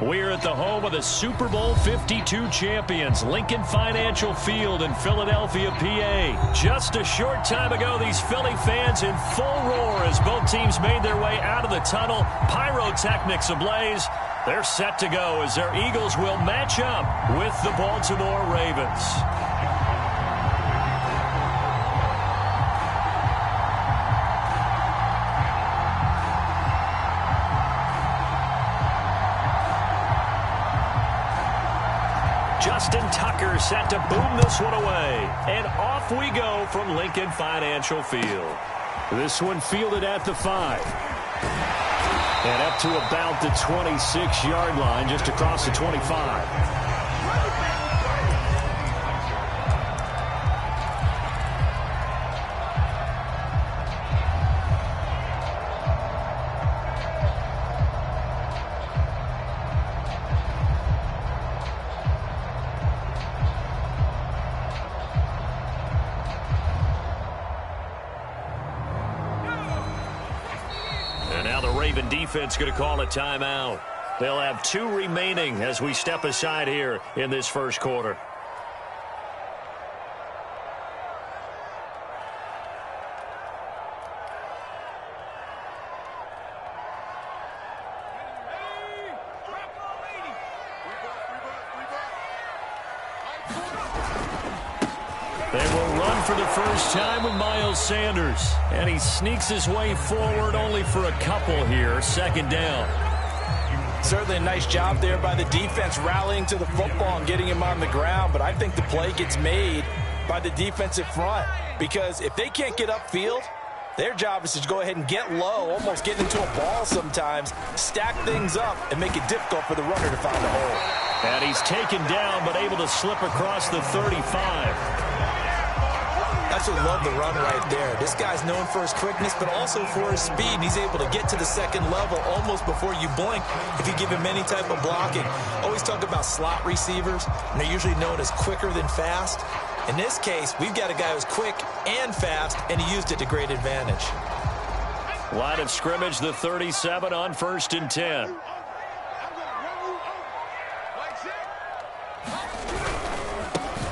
We're at the home of the Super Bowl 52 champions, Lincoln Financial Field in Philadelphia, PA. Just a short time ago, these Philly fans in full roar as both teams made their way out of the tunnel. Pyrotechnics ablaze. They're set to go as their Eagles will match up with the Baltimore Ravens. Justin Tucker set to boom this one away. And off we go from Lincoln Financial Field. This one fielded at the 5. And up to about the 26-yard line, just across the 25. Defense going to call a timeout. They'll have 2 remaining as we step aside here in this first quarter. They will run for the first time with Miles Sanders. And he sneaks his way forward only for a couple here. Second down. Certainly a nice job there by the defense rallying to the football and getting him on the ground. But I think the play gets made by the defensive front. Because if they can't get upfield, their job is to go ahead and get low, almost get into a ball sometimes, stack things up, and make it difficult for the runner to find a hole. And he's taken down but able to slip across the 35. Absolutely love the run right there. This guy's known for his quickness, but also for his speed. And he's able to get to the second level almost before you blink if you give him any type of blocking. Always talk about slot receivers, and they're usually known as quicker than fast. In this case, we've got a guy who's quick and fast, and he used it to great advantage. Line of scrimmage, the 37 on 1st and 10.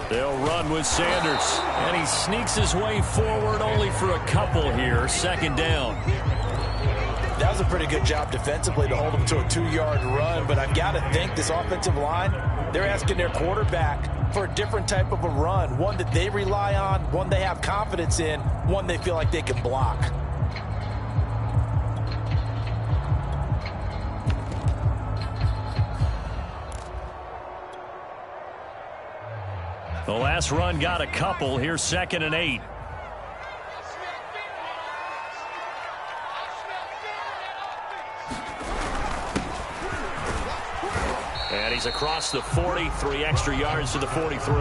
They'll run with Sanders, and he sneaks his way forward only for a couple here. Second down. That was a pretty good job defensively to hold him to a 2-yard run, but I've got to think this offensive line, they're asking their quarterback for a different type of a run, one that they rely on, one they have confidence in, one they feel like they can block. The last run got a couple. Here's 2nd and 8. And he's across the 40, 3 extra yards to the 43.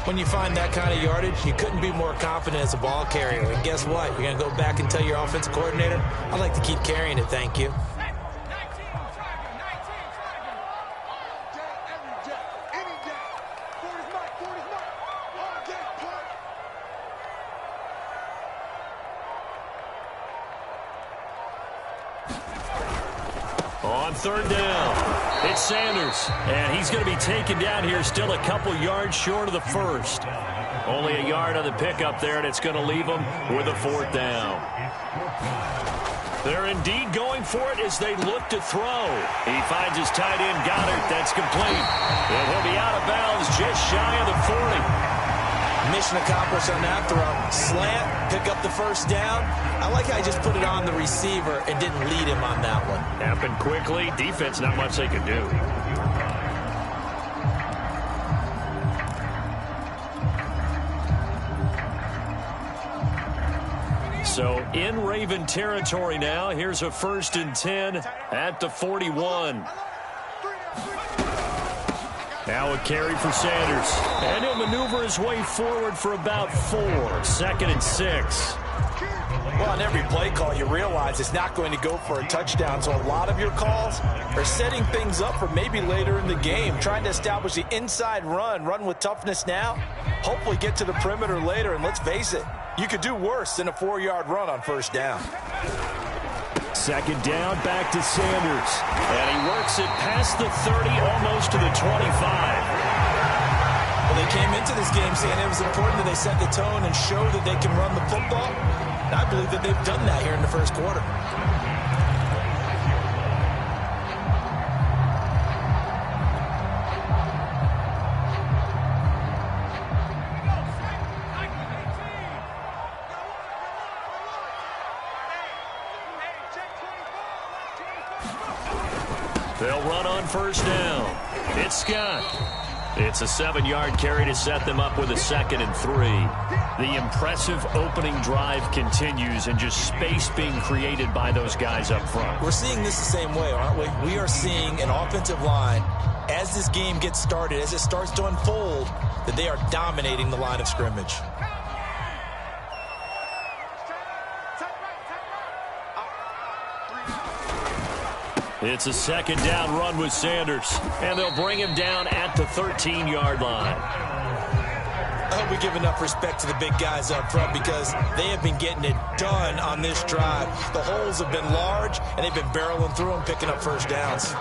When you find that kind of yardage, you couldn't be more confident as a ball carrier. And guess what? You're going to go back and tell your offensive coordinator, I'd like to keep carrying it, thank you. On 3rd down, it's Sanders, and he's going to be taken down here still a couple yards short of the 1st. Only a yard on the pickup there, and it's going to leave him with a 4th down. They're indeed going for it as they look to throw. He finds his tight end, Goddard. That's complete. And he'll be out of bounds just shy of the 40. Mission accomplished on that throw. Slant, pick up the first down. I like how he just put it on the receiver and didn't lead him on that one. Happened quickly. Defense, not much they could do. So in Raven territory now. Here's a 1st and 10 at the 41. Now a carry for Sanders. And he'll maneuver his way forward for about 4. 2nd and 6. Well, on every play call, you realize it's not going to go for a touchdown. So a lot of your calls are setting things up for maybe later in the game, trying to establish the inside run with toughness now, hopefully get to the perimeter later. And let's face it, you could do worse than a 4-yard run on 1st down. Second down, back to Sanders. And he works it past the 30, almost to the 25. Well, they came into this game saying it was important that they set the tone and show that they can run the football. And I believe that they've done that here in the first quarter. They'll run on first down. It's Scott. It's a 7-yard carry to set them up with a 2nd and 3. The impressive opening drive continues and just space being created by those guys up front. We're seeing this the same way, aren't we? We are seeing an offensive line, as this game gets started, as it starts to unfold, that they are dominating the line of scrimmage. It's a 2nd down run with Sanders, and they'll bring him down at the 13-yard line. I hope we give enough respect to the big guys up front because they have been getting it done on this drive. The holes have been large, and they've been barreling through them, picking up first downs.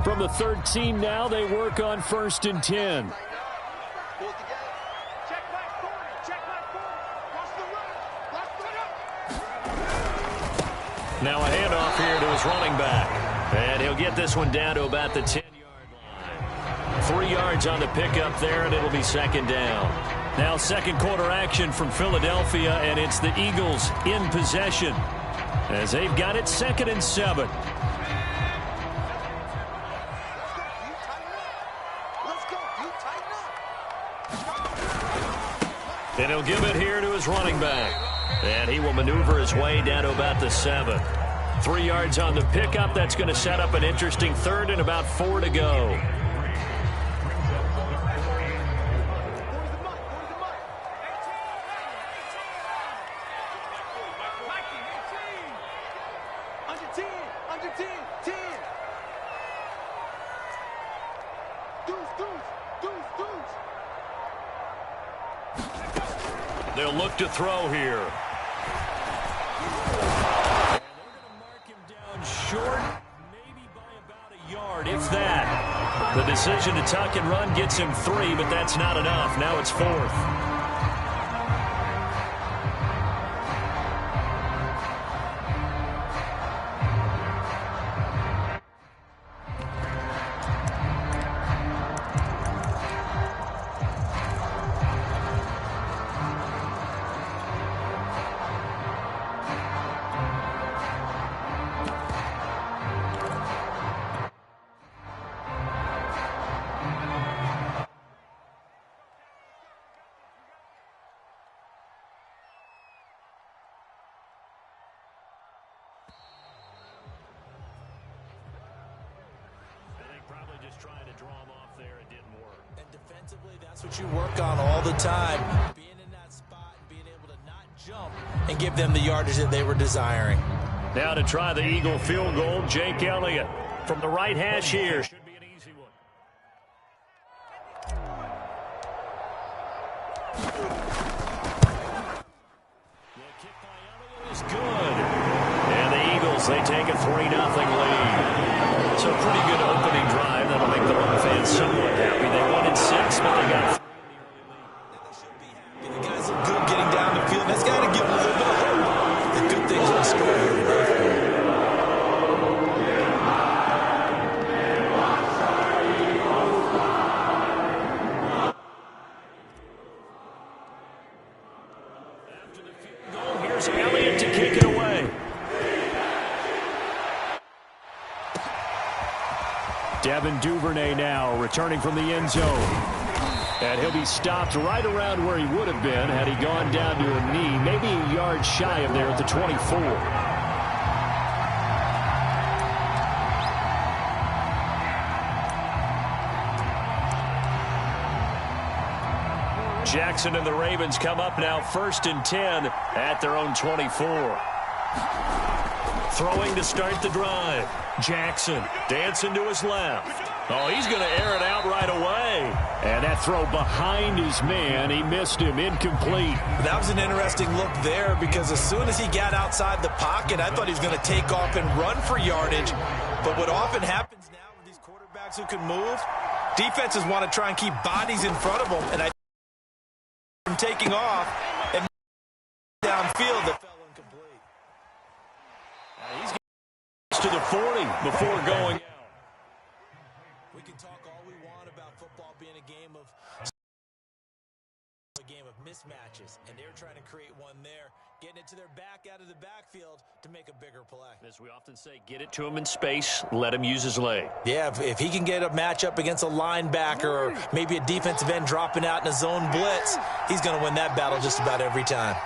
From the 13 now, they work on 1st and 10. Now a handoff here to his running back. And he'll get this one down to about the 10-yard line. 3 yards on the pickup there, and it'll be 2nd down. Now second quarter action from Philadelphia, and it's the Eagles in possession as they've got it 2nd and 7. And he'll give it here to his running back. And he will maneuver his way down to about the 7. 3 yards on the pickup. That's going to set up an interesting 3rd and about 4 to go. They'll look to throw here. And they're going to mark him down short, maybe by about a yard, if that. The decision to tuck and run gets him 3, but that's not enough. Now it's 4th. Probably just trying to draw him off there. It didn't work. And defensively, that's what you work on all the time. Being in that spot and being able to not jump and give them the yardage that they were desiring. Now to try the Eagle field goal, Jake Elliott from the right hash here. Should be an easy one. The kick by Elliott is good. And the Eagles, they take a 3-0 lead. So a pretty good opening drive. That'll make the home fans somewhat happy. They won in 6, but they got 3 in the early lead. The guys look good getting down the field. That's got to give them a little bit of hope. The good things in score here today. After the field goal, here's Elliott to kick it away. Devin Duvernay now returning from the end zone. And he'll be stopped right around where he would have been had he gone down to a knee, maybe a yard shy of there at the 24. Jackson and the Ravens come up now 1st and 10 at their own 24. Throwing to start the drive. Jackson dancing to his left. Oh, he's going to air it out right away. And that throw behind his man, he missed him, incomplete. That was an interesting look there because as soon as he got outside the pocket, I thought he was going to take off and run for yardage. But what often happens now with these quarterbacks who can move, defenses want to try and keep bodies in front of them. And I think from taking off and downfield that fell incomplete. He's to the 40 before going out. We can talk all we want about football being a game of mismatches, and they're trying to create one there, getting it to their back out of the backfield to make a bigger play. As we often say, get it to him in space, let him use his leg. Yeah, if he can get a matchup against a linebacker or maybe a defensive end dropping out in a zone blitz, he's going to win that battle just about every time.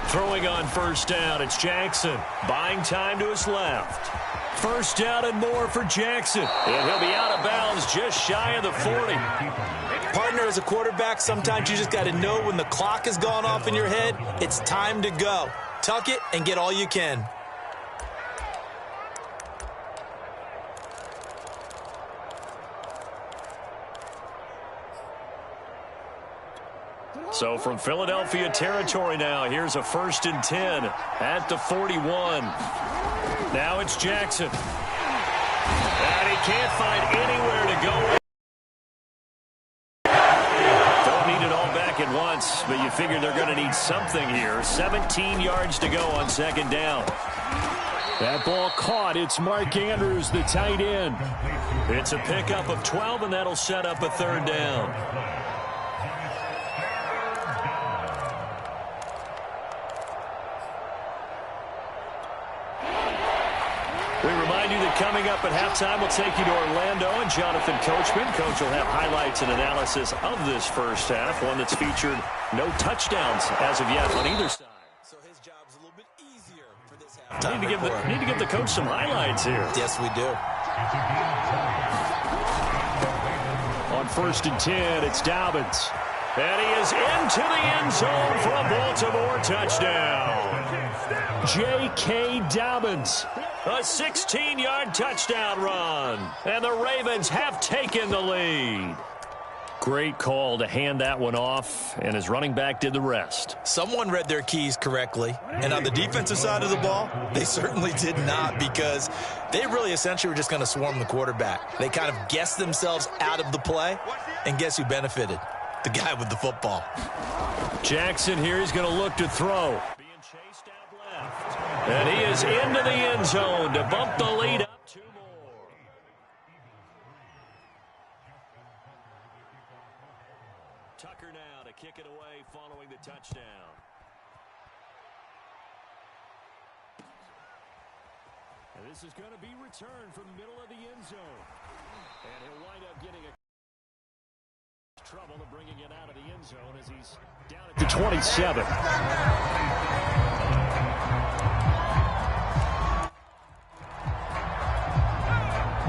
Throwing on first down, it's Jackson. Buying time to his left. First down and more for Jackson. And he'll be out of bounds just shy of the 40. Partner, as a quarterback, sometimes you just got to know when the clock has gone off in your head, it's time to go. Tuck it and get all you can. So from Philadelphia territory now, here's a 1st and 10 at the 41. Now it's Jackson. And he can't find anywhere to go. Don't need it all back at once, but you figure they're going to need something here. 17 yards to go on 2nd down. That ball caught. It's Mark Andrews, the tight end. It's a pickup of 12, and that'll set up a 3rd down. We remind you that coming up at halftime, we'll take you to Orlando and Jonathan Coachman. Coach will have highlights and analysis of this first half, one that's featured no touchdowns as of yet on either side. So his job's a little bit easier for this halftime. Need to give the coach some highlights here. Yes, we do. On 1st and 10, it's Dobbins. And he is into the end zone for a Baltimore touchdown. J.K. Dobbins. A 16-yard touchdown run. And the Ravens have taken the lead. Great call to hand that one off, and his running back did the rest. Someone read their keys correctly, and on the defensive side of the ball, they certainly did not, because they really essentially were just going to swarm the quarterback. They kind of guessed themselves out of the play, and guess who benefited? The guy with the football. Jackson here, he's going to look to throw. And he is into the end zone to bump the lead up 2 more. Tucker now to kick it away following the touchdown. And this is going to be returned from the middle of the end zone. And he'll wind up getting a trouble of bringing it out of the end zone as he's down at the 27.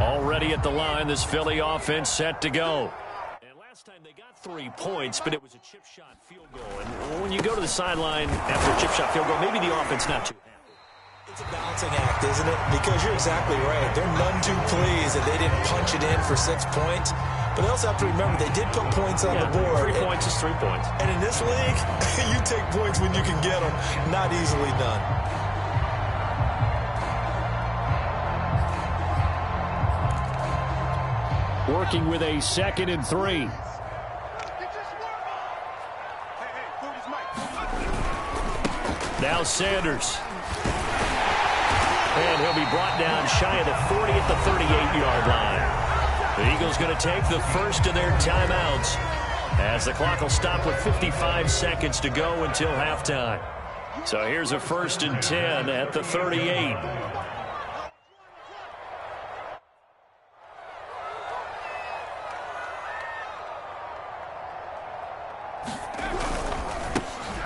Already at the line, this Philly offense set to go. And last time they got 3 points, but it was a chip shot field goal. And when you go to the sideline after a chip shot field goal, maybe the offense not too happy. It's a balancing act, isn't it? Because you're exactly right. They're none too pleased that they didn't punch it in for 6 points. But they also have to remember they did put points on the board. 3 points is 3 points. And in this league, you take points when you can get them. Not easily done. Working with a 2nd and 3. Now Sanders. And he'll be brought down shy of the 40 at the 38-yard line. The Eagles going to take the first of their timeouts as the clock will stop with 55 seconds to go until halftime. So here's a 1st and 10 at the 38.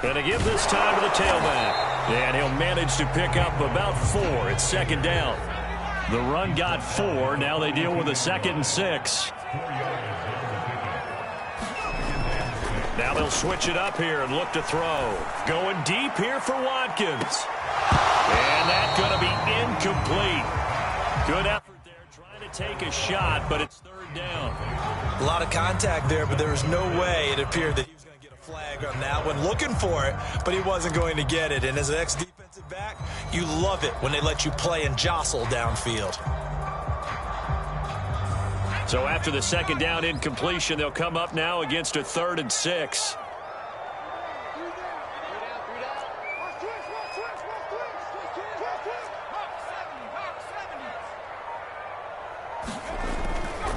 And to give this time to the tailback. And he'll manage to pick up about 4. It's 2nd down. The run got 4. Now they deal with a 2nd and 6. Now they'll switch it up here and look to throw. Going deep here for Watkins. And that's going to be incomplete. Good effort there, trying to take a shot, but it's third down. A lot of contact there, but there was no way it appeared that he was going to get a flag on that one. Looking for it, but he wasn't going to get it. And as an ex-defensive back, you love it when they let you play and jostle downfield. So after the second down incompletion, they'll come up now against a 3rd and 6.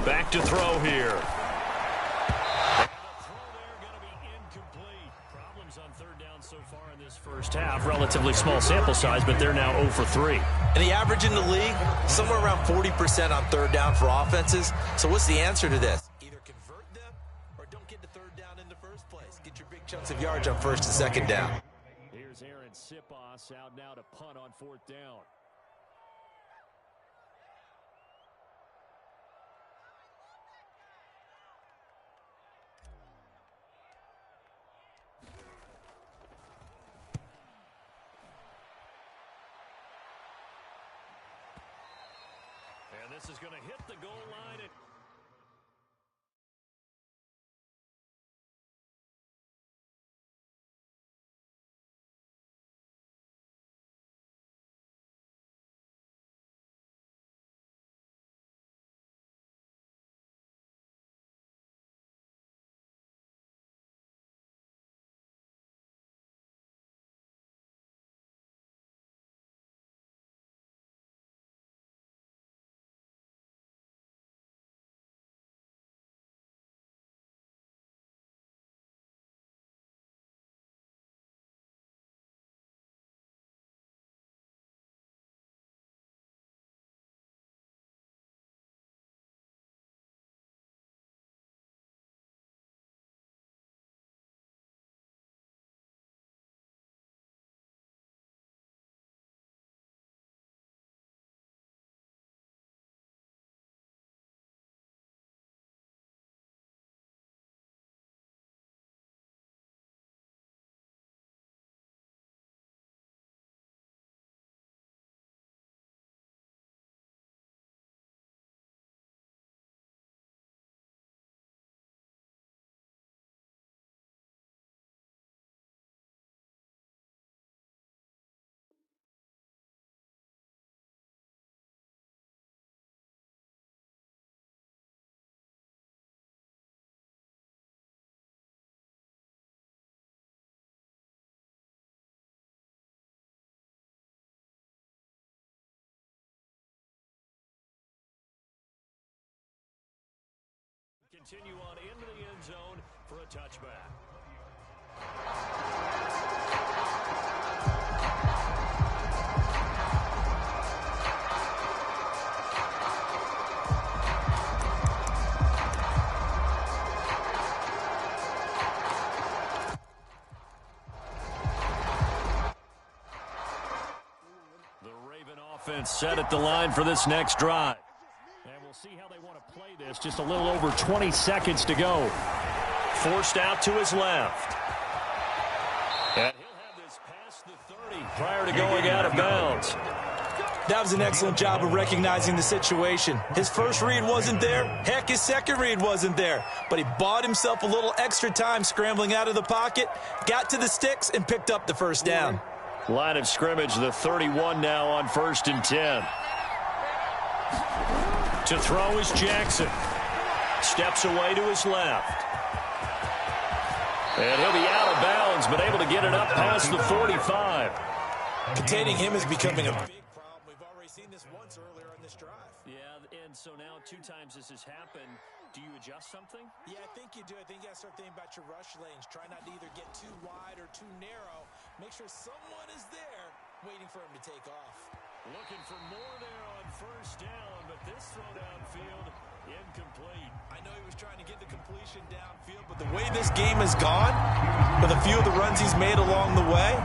Back to throw here. And the throw there going to be incomplete. Problems on 3rd down so far in this first half. Relatively small sample size, but they're now 0 for 3. And the average in the league, somewhere around 40% on 3rd down for offenses. So what's the answer to this? Either convert them or don't get to 3rd down in the first place. Get your big chunks of yards on 1st and 2nd down. Here's Aaron Sipos out now to punt on 4th down. And this is going to hit the goal line. Continue on into the end zone for a touchback. The Raven offense set at the line for this next drive. And we'll see how they want to play this. Just a little over 20 seconds to go. Forced out to his left. And he'll have this past the 30 prior to going out of bounds. That was an excellent job of recognizing the situation. His first read wasn't there. Heck, his second read wasn't there. But he bought himself a little extra time scrambling out of the pocket, got to the sticks, and picked up the first down. Line of scrimmage, the 31 now on 1st and 10. To throw is Jackson. Steps away to his left. And he'll be out of bounds, but able to get it up past the 45. Containing him is becoming a big problem. We've already seen this once earlier on this drive. Yeah, and so now 2 times this has happened. Do you adjust something? Yeah, I think you do. I think you got to start thinking about your rush lanes. Try not to either get too wide or too narrow. Make sure someone is there waiting for him to take off. Looking for more there on 1st down, but this throw downfield, incomplete. I know he was trying to get the completion downfield, but the way this game has gone, with a few of the runs he's made along the way,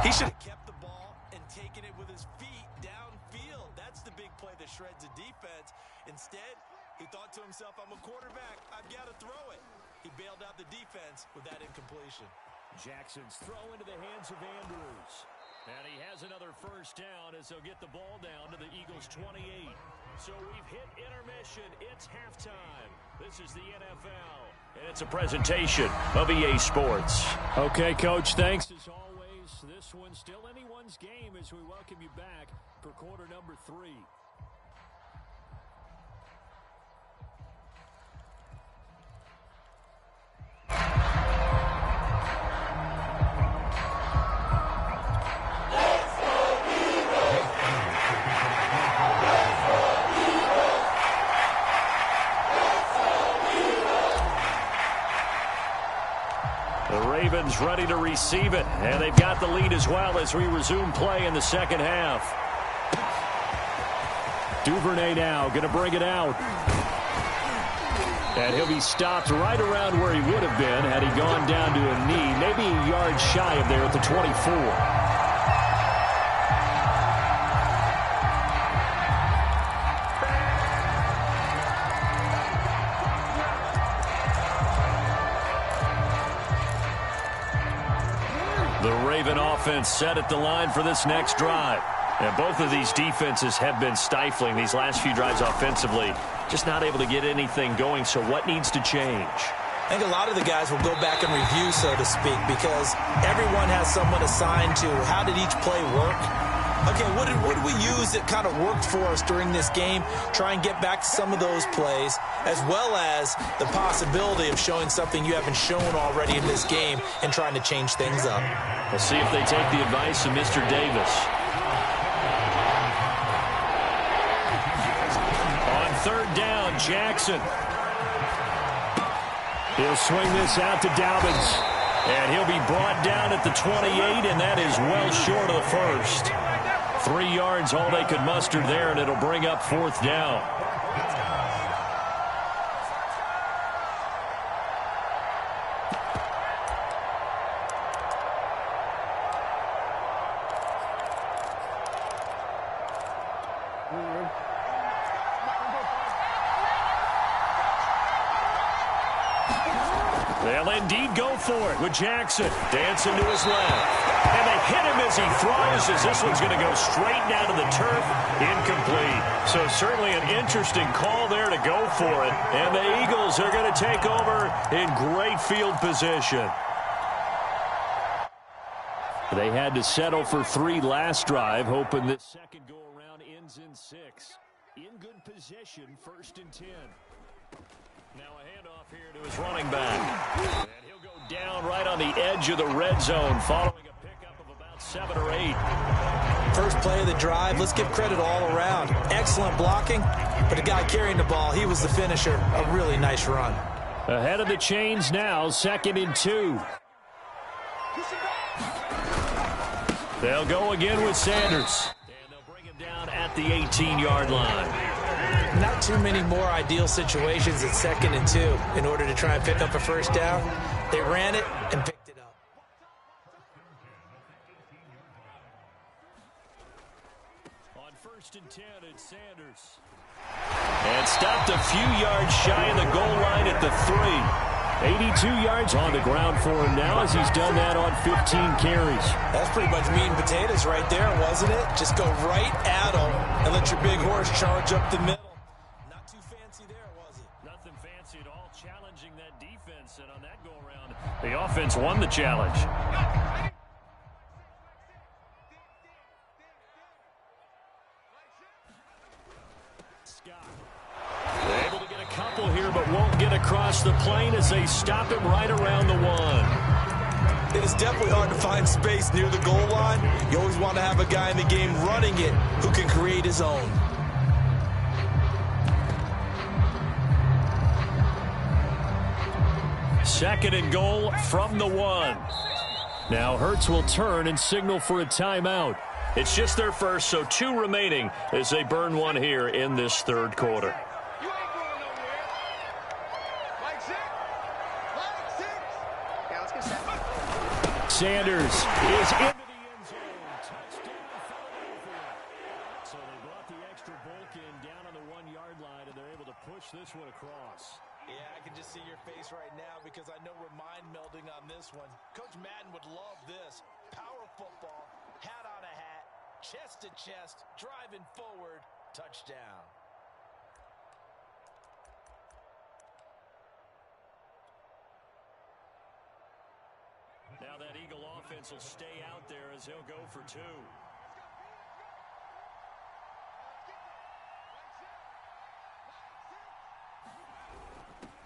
he should have kept the ball and taken it with his feet downfield. That's the big play that shreds a defense. Instead, he thought to himself, I'm a quarterback, I've got to throw it. He bailed out the defense with that incompletion. Jackson's throw into the hands of Andrews. And he has another first down as they'll get the ball down to the Eagles' 28. So we've hit intermission. It's halftime. This is the NFL. And it's a presentation of EA Sports. Okay, Coach, thanks as always. This one's still anyone's game as we welcome you back for quarter number 3. Ravens ready to receive it, and they've got the lead as well as we resume play in the second half. Duvernay now going to bring it out. And he'll be stopped right around where he would have been had he gone down to a knee, maybe a yard shy of there at the 24. The Raven offense set at the line for this next drive. And both of these defenses have been stifling these last few drives offensively. Just not able to get anything going, so what needs to change? I think a lot of the guys will go back and review, so to speak, because everyone has someone assigned to how did each play work. Okay, what did we use that kind of worked for us during this game? Try and get back to some of those plays, as well as the possibility of showing something you haven't shown already in this game and trying to change things up. We'll see if they take the advice of Mr. Davis. On third down, Jackson. He'll swing this out to Dobbins. And he'll be brought down at the 28, and that is well short of the first. 3 yards, all they could muster there, and it'll bring up fourth down. They'll indeed go for it with Jackson dancing to his left. And they hit him as he throws, as this one's going to go straight down to the turf, incomplete. So certainly an interesting call there to go for it. And the Eagles are going to take over in great field position. They had to settle for 3 last drive, hoping this second go-around ends in 6. In good position, 1st and 10. Now a handoff here to his running back. And he'll go down right on the edge of the red zone following a pickup of about 7 or 8. First play of the drive, let's give credit all around. Excellent blocking, but the guy carrying the ball, he was the finisher. A really nice run. Ahead of the chains now, 2nd and 2. They'll go again with Sanders. And they'll bring him down at the 18-yard line. Not too many more ideal situations at 2nd and 2 in order to try and pick up a first down. They ran it and picked it up. On 1st and 10, it's Sanders. And stopped a few yards shy of the goal line at the 3. 82 yards on the ground for him now as he's done that on 15 carries. That's pretty much meat and potatoes right there, wasn't it? Just go right at him and let your big horse charge up the middle. Not too fancy there, was it? Nothing fancy at all, challenging that defense. And on that go-around, the offense won the challenge. Able to get a couple here, but won't get across the plane as they stop him right around the 1. It is definitely hard to find space near the goal line. You always want to have a guy in the game running it who can create his own. Second and goal from the 1. Now Hurts will turn and signal for a timeout. It's just their first, so 2 remaining as they burn one here in this 3rd quarter. Sanders is into the end zone. Touchdown, Philadelphia. So they brought the extra bulk in down on the 1-yard line, and they're able to push this one across. Yeah, I can just see your face right now because I know we're mind melding on this one. Coach Madden would love this. Power football, hat on chest to chest, driving forward, touchdown. Now that Eagle offense will stay out there as he'll go for two.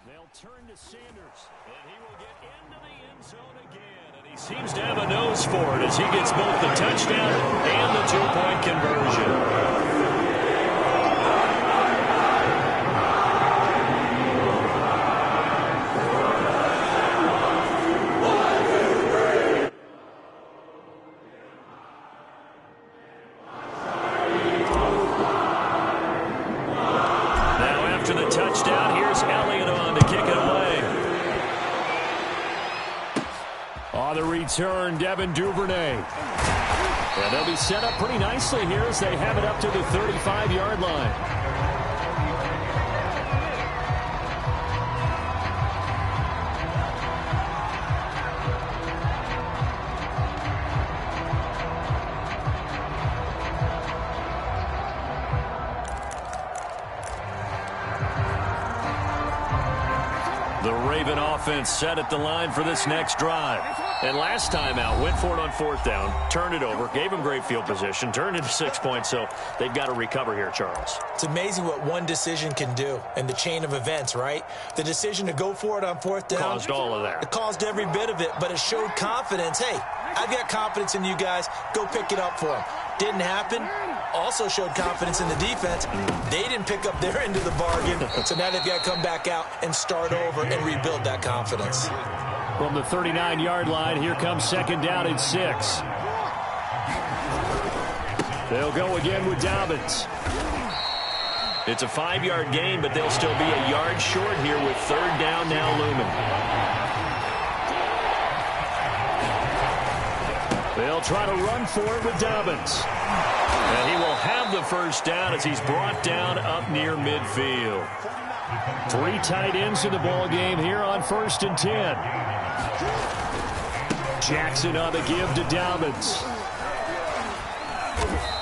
They'll turn to Sanders, and he will get into the end zone again. And he seems to have a nose for it as he gets both the touchdown and the two-point conversion. Return, Devin Duvernay. And they'll be set up pretty nicely here as they have it up to the 35-yard line. The Raven offense set at the line for this next drive. And last time out, went for it on fourth down, turned it over, gave them great field position, turned into 6 points, so they've got to recover here, Charles. It's amazing what one decision can do in the chain of events, right? The decision to go for it on fourth down. Caused all of that. It caused every bit of it, but it showed confidence. Hey, I've got confidence in you guys. Go pick it up for them. Didn't happen. Also showed confidence in the defense. They didn't pick up their end of the bargain, so now they've got to come back out and start over and rebuild that confidence. From the 39-yard line, here comes second down and 6. They'll go again with Dobbins. It's a 5-yard gain, but they'll still be a yard short here with third down now looming. They'll try to run for it with Dobbins. And he will have the first down as he's brought down up near midfield. 3 tight ends in the ball game here on 1st and 10. Jackson on the give to Dobbins.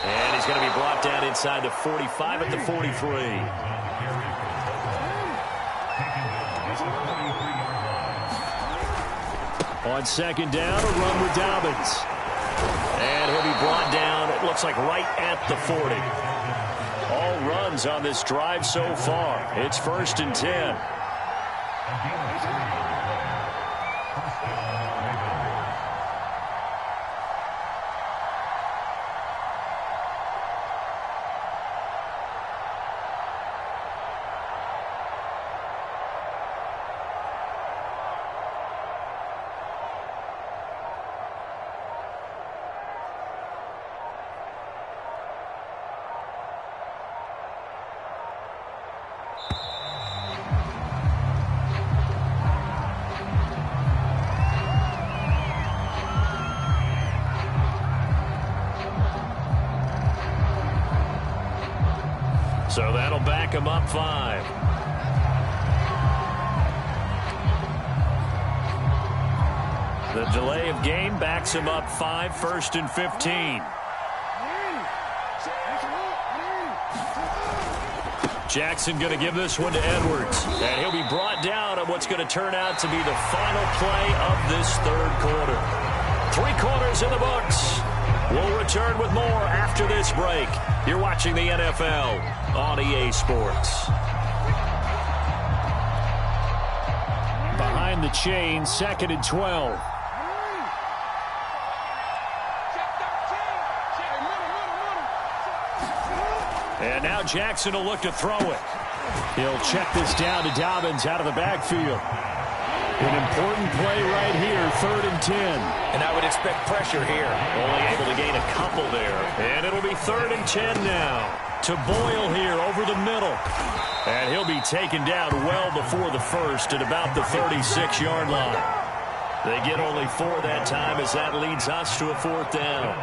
And he's going to be brought down inside the 45 at the 43. On second down, a run with Dobbins. And he'll be brought down, it looks like right at the 40. All runs on this drive so far. It's 1st and 10. So that'll back him up 5. The delay of game backs him up 5, 1st and 15. Jackson going to give this one to Edwards. And he'll be brought down on what's going to turn out to be the final play of this third quarter. 3 quarters in the books. We'll return with more after this break. You're watching the NFL on EA Sports. Behind the chain, 2nd and 12. And now Jackson will look to throw it. He'll check this down to Dobbins out of the backfield. An important play right here, 3rd and 10. And I would expect pressure here. Only able to gain a couple there. And it'll be 3rd and 10 now. To Boyle here over the middle. And he'll be taken down well before the first at about the 36-yard line. They get only 4 that time as that leads us to a 4th down.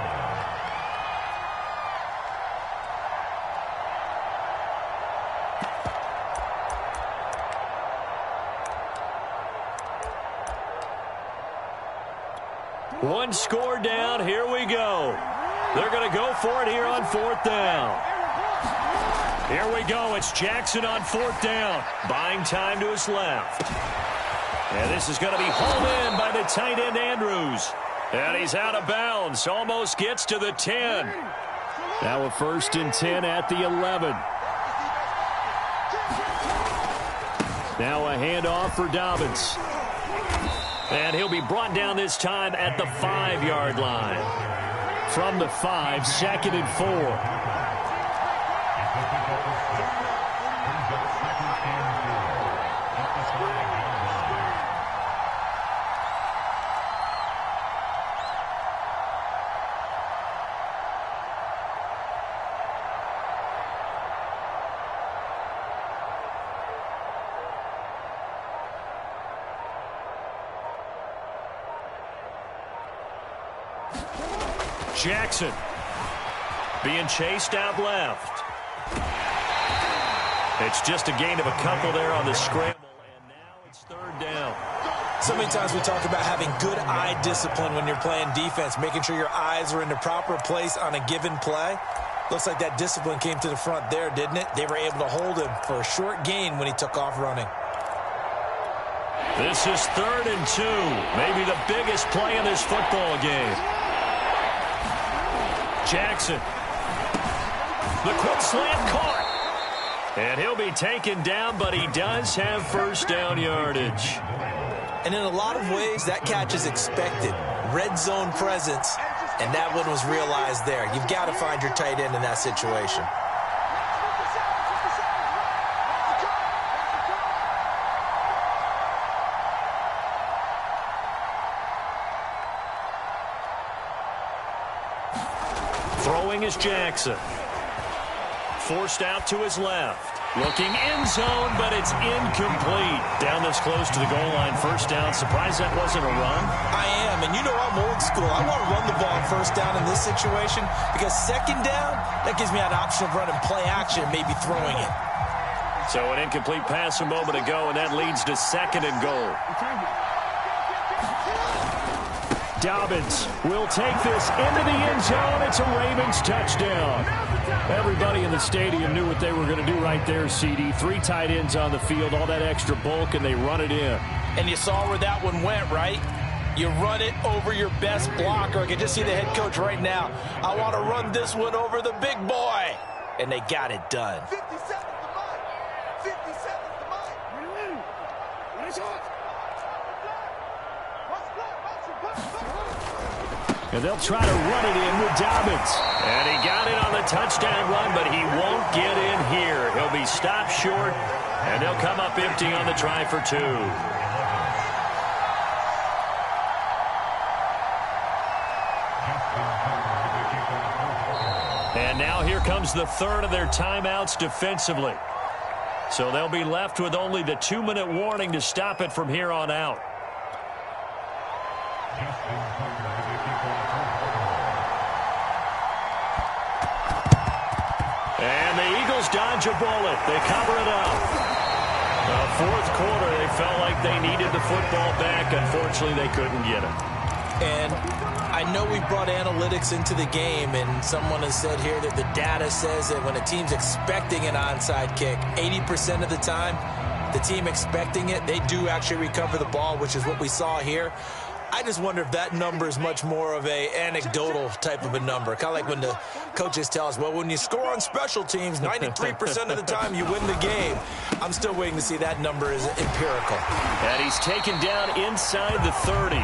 One score down. Here we go. They're going to go for it here on 4th down. Here we go. It's Jackson on 4th down. Buying time to his left. And this is going to be hauled in by the tight end, Andrews. And he's out of bounds. Almost gets to the 10. Now a 1st and 10 at the 11. Now a handoff for Dobbins. And he'll be brought down this time at the 5-yard line. From the 5, 2nd and 4. Jackson being chased out left. It's just a gain of a couple there on the scramble, and now it's 3rd down. So many times we talk about having good eye discipline when you're playing defense, making sure your eyes are in the proper place on a given play. Looks like that discipline came to the front there, didn't it? They were able to hold him for a short gain when he took off running. This is 3rd and 2, maybe the biggest play in this football game. Jackson. The quick slant caught. And he'll be taken down, but he does have 1st down yardage. And in a lot of ways, that catch is expected. Red zone presence, and that one was realized there. You've got to find your tight end in that situation. Throwing is Jackson. Forced out to his left. Looking end zone, but it's incomplete. Down this close to the goal line. 1st down. Surprised that wasn't a run? I am, and you know I'm old school. I want to run the ball on 1st down in this situation because 2nd down, that gives me an option of running play action, maybe throwing it. So an incomplete pass a moment ago, and that leads to 2nd and goal. Dobbins will take this into the end zone. It's a Ravens touchdown. Everybody in the stadium knew what they were going to do right there, CD. 3 tight ends on the field, all that extra bulk, and they run it in. And you saw where that one went, right? You run it over your best blocker. I can just see the head coach right now. I want to run this one over the big boy. And they got it done. 50 seconds to mine. 50 seconds to mine. And they'll try to run it in with Dobbins. And he got it on the touchdown run, but he won't get in here. He'll be stopped short, and they'll come up empty on the try for 2. And now here comes the 3rd of their timeouts defensively. So they'll be left with only the 2-minute warning to stop it from here on out. And the Eagles dodge a bullet. They cover it up. 4th quarter, they felt like they needed the football back. Unfortunately, they couldn't get it. And I know we brought analytics into the game, and someone has said here that the data says that when a team's expecting an onside kick, 80% of the time, the team expecting it, they do actually recover the ball, which is what we saw here. I just wonder if that number is much more of a anecdotal type of a number. Kind of like when the coaches tell us, well, when you score on special teams, 93% of the time you win the game. I'm still waiting to see that number is empirical. And he's taken down inside the 30.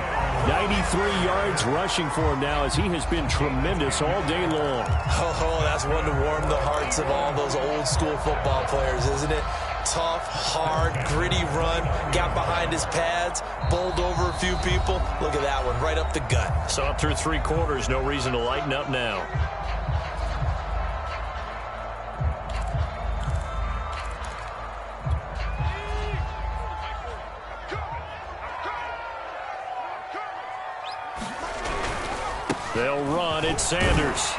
93 yards rushing for him now as he has been tremendous all day long. Oh, that's one to warm the hearts of all those old school football players, isn't it? Tough, hard, gritty run, got behind his pads, bowled over a few people. Look at that one, right up the gut. So up through 3 quarters, no reason to lighten up now. They'll run. It's Sanders.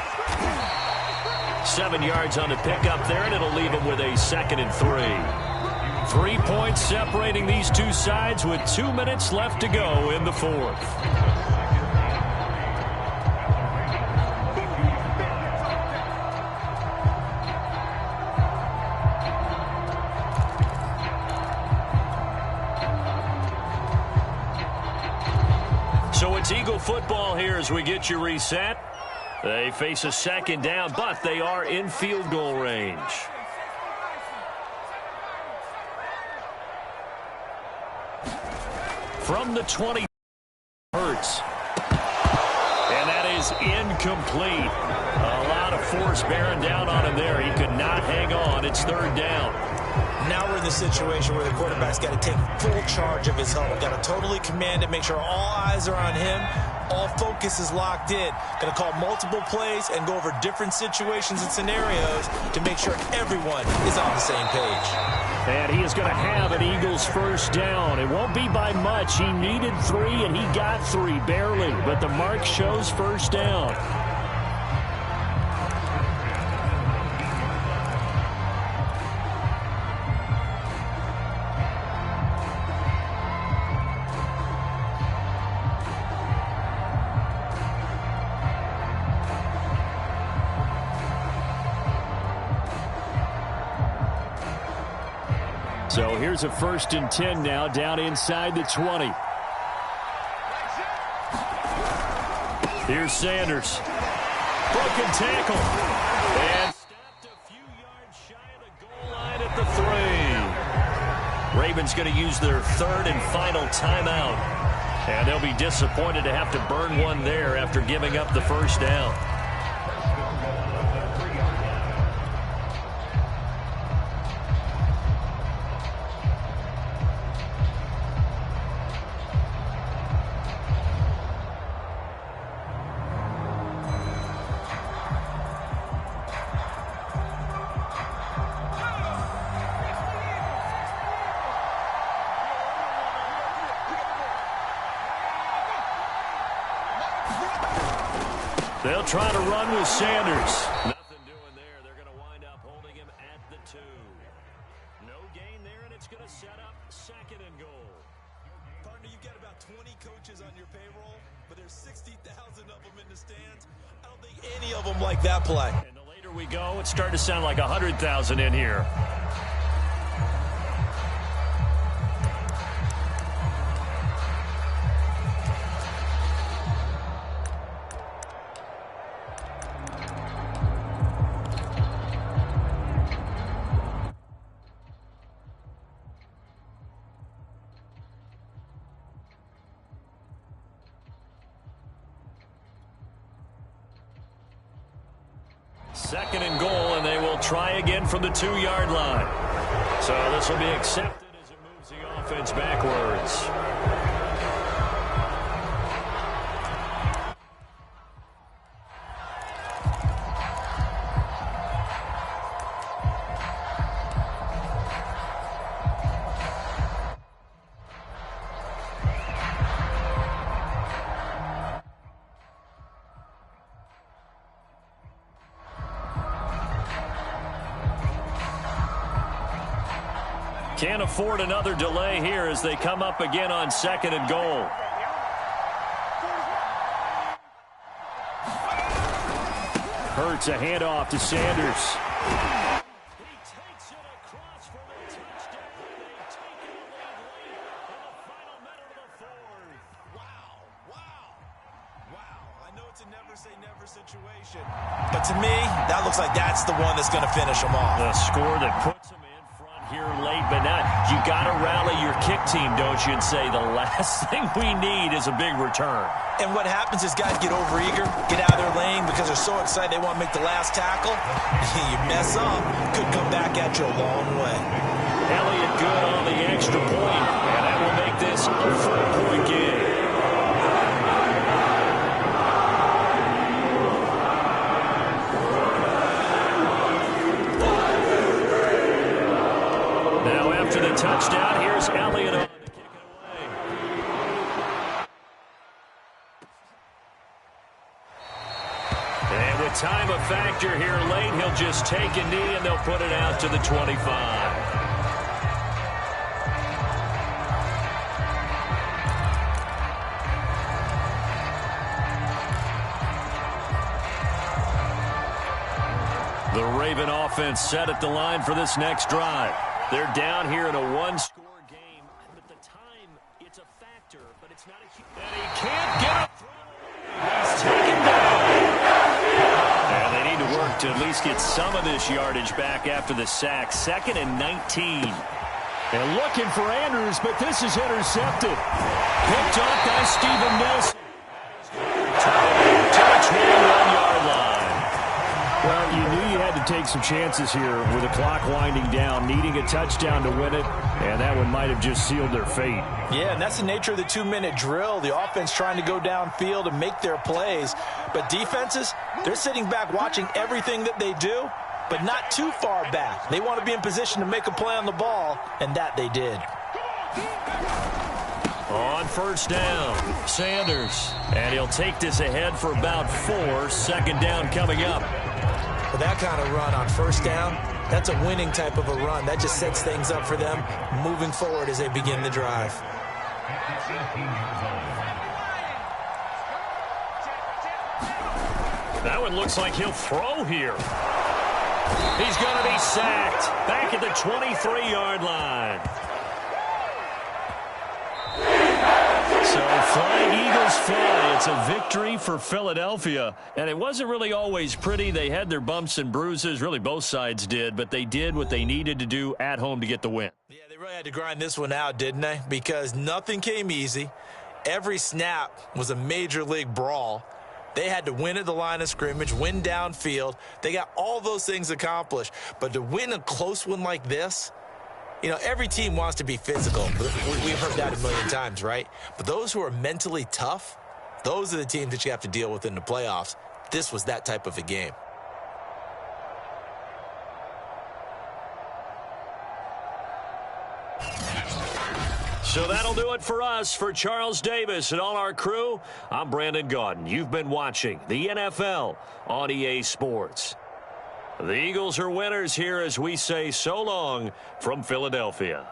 7 yards on the pickup there, and it'll leave them with a 2nd and 3. 3 points separating these two sides with 2 minutes left to go in the 4th. football here as we get you reset. They face a second down, but they are in field goal range. From the 20, Hurts. And that is incomplete. A lot of force bearing down on him there. He could not hang on. It's third down. Now we're in the situation where the quarterback's got to take full charge of his huddle. Got to totally command it, make sure all eyes are on him. All focus is locked in. Going to call multiple plays and go over different situations and scenarios to make sure everyone is on the same page. And he is going to have an Eagles first down. It won't be by much. He needed 3, and he got 3, barely. But the mark shows first down. So here's a 1st and 10 now, down inside the 20. Here's Sanders. Broken tackle. And stopped a few yards shy of the goal line at the 3. Ravens going to use their 3rd and final timeout. And they'll be disappointed to have to burn one there after giving up the first down. They'll try to run with Sanders. Nothing doing there. They're going to wind up holding him at the 2. No gain there, and it's going to set up 2nd and goal. Partner, you've got about 20 coaches on your payroll, but there's 60,000 of them in the stands. I don't think any of them like that play. And the later we go, it's starting to sound like 100,000 in here. Second and goal, and they will try again from the 2-yard line. So this will be accepted as it moves the offense backwards. Can't afford another delay here as they come up again on 2nd and goal. Hurts a handoff to Sanders. He takes it across for the touchdown. They take it away late in the final minute of the 4th. Wow. I know it's a never say never situation, but to me, that looks like that's the one that's going to finish them off. The score that puts them in here late, but not. You got to rally your kick team, don't you, and say the last thing we need is a big return. And what happens is guys get overeager, get out of their lane because they're so excited they want to make the last tackle. You mess up, could come back at you a long way. Elliott good on the extra point, and that will make this a 4-point game. To the touchdown, here's Elliott on to kick it away. And with time a factor here late, he'll just take a knee and they'll put it out to the 25. The Raven offense set at the line for this next drive. They're down here in a 1-score game. At the time, it's a factor, but it's not a huge... And he can't get a throw to at least get some of this yardage back after the sack. 2nd and 19. And looking for Andrews, but this is intercepted. Picked off by Steven Nelson. Touch 1-yard line. Well, you knew you had to take some chances here with the clock winding down, needing a touchdown to win it, and that one might have just sealed their fate. Yeah, and that's the nature of the 2-minute drill. The offense trying to go downfield and make their plays. But defenses, they're sitting back watching everything that they do, but not too far back. They want to be in position to make a play on the ball, and that they did. On 1st down, Sanders. And he'll take this ahead for about 4. 2nd down coming up. With that kind of run on 1st down, that's a winning type of a run. That just sets things up for them moving forward as they begin the drive. That one looks like he'll throw here. He's going to be sacked back at the 23-yard line. So Flying Eagles fly. It's a victory for Philadelphia. And it wasn't really always pretty. They had their bumps and bruises. Really, both sides did. But they did what they needed to do at home to get the win. Yeah, they really had to grind this one out, didn't they? Because nothing came easy. Every snap was a major league brawl. They had to win at the line of scrimmage, win downfield. They got all those things accomplished. But to win a close one like this, you know, every team wants to be physical. We've heard that a million times, right? But those who are mentally tough, those are the teams that you have to deal with in the playoffs. This was that type of a game. So that'll do it for us. For Charles Davis and all our crew, I'm Brandon Gaudin. You've been watching the NFL on EA Sports. The Eagles are winners here as we say so long from Philadelphia.